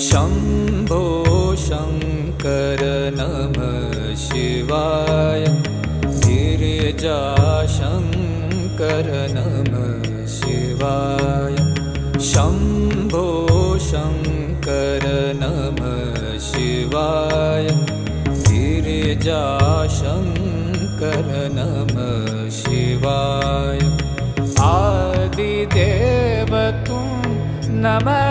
शम्भो शङ्कर नमः शिवाय गिरिजाशङ्कर नमः शिवाय शम्भो शङ्कर नमः शिवाय गिरिजाशङ्कर नमः शिवाय आदिदेव तुम नमः